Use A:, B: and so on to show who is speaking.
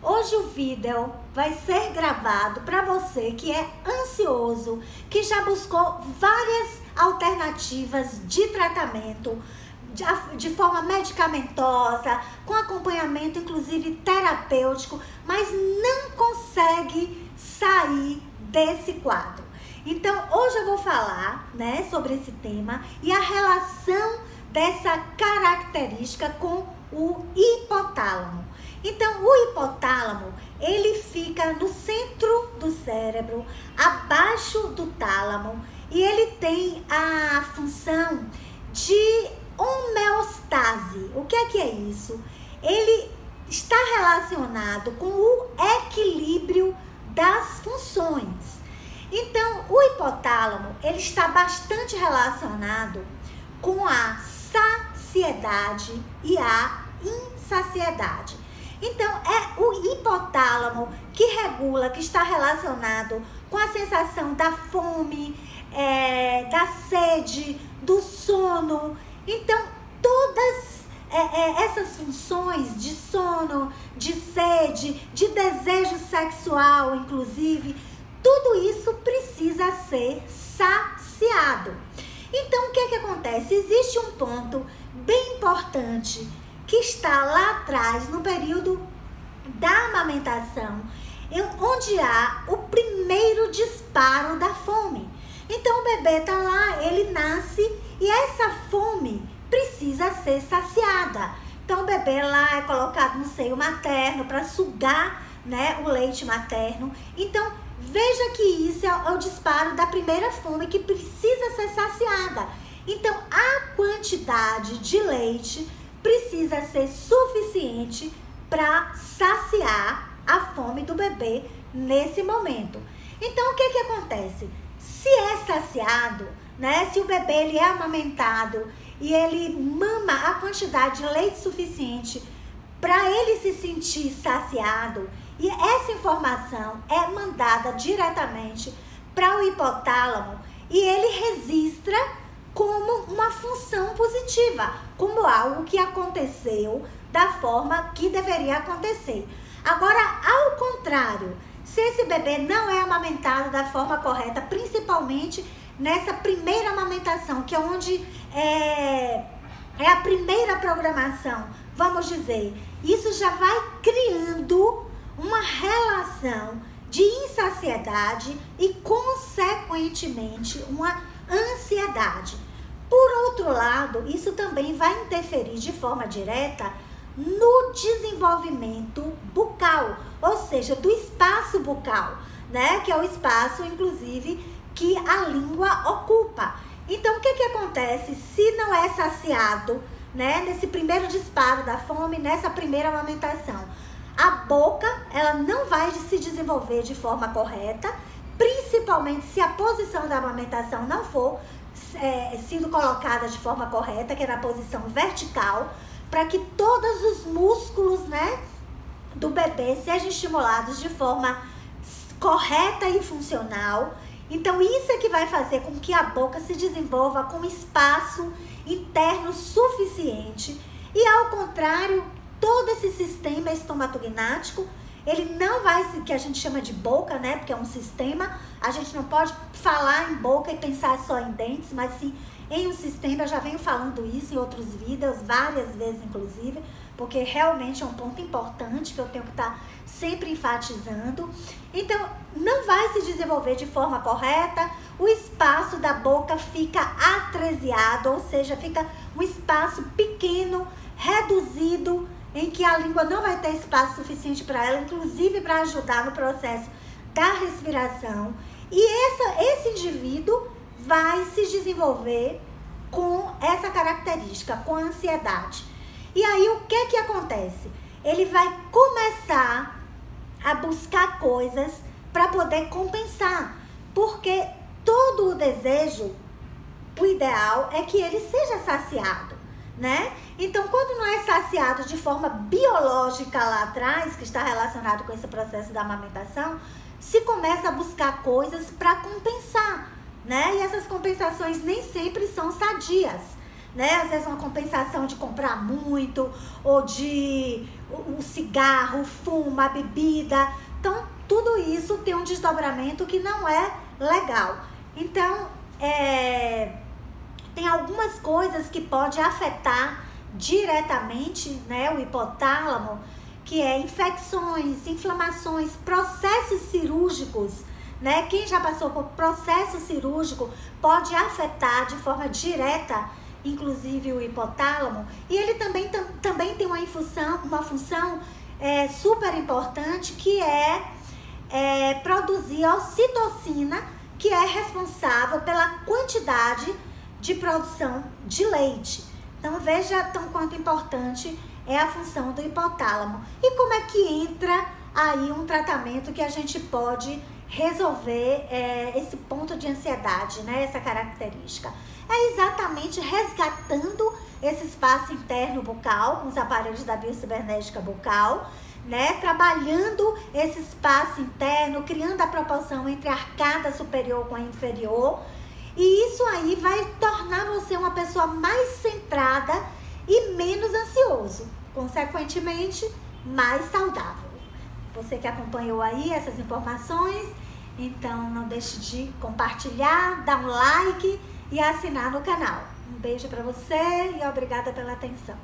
A: Hoje o vídeo vai ser gravado para você que é ansioso, que já buscou várias alternativas de tratamento de forma medicamentosa, com acompanhamento inclusive terapêutico, mas não consegue sair desse quadro. Então hoje eu vou falar, sobre esse tema e a relação dessa característica com o hipotálamo. Então, o hipotálamo, ele fica no centro do cérebro, abaixo do tálamo, e ele tem a função de homeostase. O que é isso? Ele está relacionado com o equilíbrio das funções. Então, o hipotálamo, ele está bastante relacionado com a saciedade e a insaciedade. Então, é o hipotálamo que regula, que está relacionado com a sensação da fome, da sede, do sono. Então, todas essas funções de sono, de sede, de desejo sexual, inclusive, tudo isso precisa ser saciado. Então, o que acontece? Existe um ponto bem importante que está lá atrás, no período da amamentação, onde há o primeiro disparo da fome. Então, o bebê está lá, ele nasce e essa fome precisa ser saciada. Então, o bebê lá é colocado no seio materno para sugar, o leite materno. Então, veja que isso é o disparo da primeira fome que precisa ser saciada. Então, a quantidade de leite precisa ser suficiente para saciar a fome do bebê nesse momento. Então, o que acontece? Se é saciado, se o bebê ele é amamentado e ele mama a quantidade de leite suficiente para ele se sentir saciado, e essa informação é mandada diretamente para o hipotálamo e ele registra como uma função positiva, como algo que aconteceu da forma que deveria acontecer. Agora, ao contrário, se esse bebê não é amamentado da forma correta, principalmente nessa primeira amamentação, que é onde é a primeira programação, vamos dizer, isso já vai criando uma relação de insaciedade e, consequentemente, uma ansiedade. Por outro lado, isso também vai interferir de forma direta no desenvolvimento bucal, ou seja, do espaço bucal, que é o espaço, inclusive, que a língua ocupa. Então, o que acontece se não é saciado, nesse primeiro disparo da fome, nessa primeira amamentação? A boca, ela não vai se desenvolver de forma correta, principalmente se a posição da amamentação não for sendo colocada de forma correta, que é na posição vertical, para que todos os músculos, do bebê sejam estimulados de forma correta e funcional. Então, isso é que vai fazer com que a boca se desenvolva com espaço interno suficiente. E, ao contrário, todo esse sistema estomatognático, ele não vai, que a gente chama de boca, porque é um sistema, a gente não pode falar em boca e pensar só em dentes, mas sim em um sistema. Eu já venho falando isso em outros vídeos, várias vezes inclusive, porque realmente é um ponto importante que eu tenho que estar sempre enfatizando. Então, não vai se desenvolver de forma correta, o espaço da boca fica atresiado, ou seja, fica um espaço pequeno, reduzido, em que a língua não vai ter espaço suficiente para ela, inclusive para ajudar no processo da respiração. E esse indivíduo vai se desenvolver com essa característica, com a ansiedade. E aí, o que acontece? Ele vai começar a buscar coisas para poder compensar, porque todo o desejo, o ideal é que ele seja saciado, Então, quando não é saciado de forma biológica lá atrás, que está relacionado com esse processo da amamentação, se começa a buscar coisas para compensar, E essas compensações nem sempre são sadias, Às vezes uma compensação de comprar muito, ou de o cigarro, o fumo, a bebida. Então, tudo isso tem um desdobramento que não é legal. Então, tem algumas coisas que podem afetar diretamente, né, o hipotálamo, que é infecções, inflamações, processos cirúrgicos, né? Quem já passou por processo cirúrgico pode afetar de forma direta, inclusive o hipotálamo, e ele também tem uma função super importante, que é produzir ocitocina, que é responsável pela quantidade de produção de leite. Então veja tão quanto importante é a função do hipotálamo. E como é que entra aí um tratamento que a gente pode resolver esse ponto de ansiedade, né? Essa característica. É exatamente resgatando esse espaço interno bucal com os aparelhos da biocibernética bucal, né? Trabalhando esse espaço interno, criando a proporção entre a arcada superior com a inferior. E isso aí vai tornar você uma pessoa mais centrada e menos ansioso, consequentemente, mais saudável. Você que acompanhou aí essas informações, então não deixe de compartilhar, dar um like e assinar no canal. Um beijo para você e obrigada pela atenção.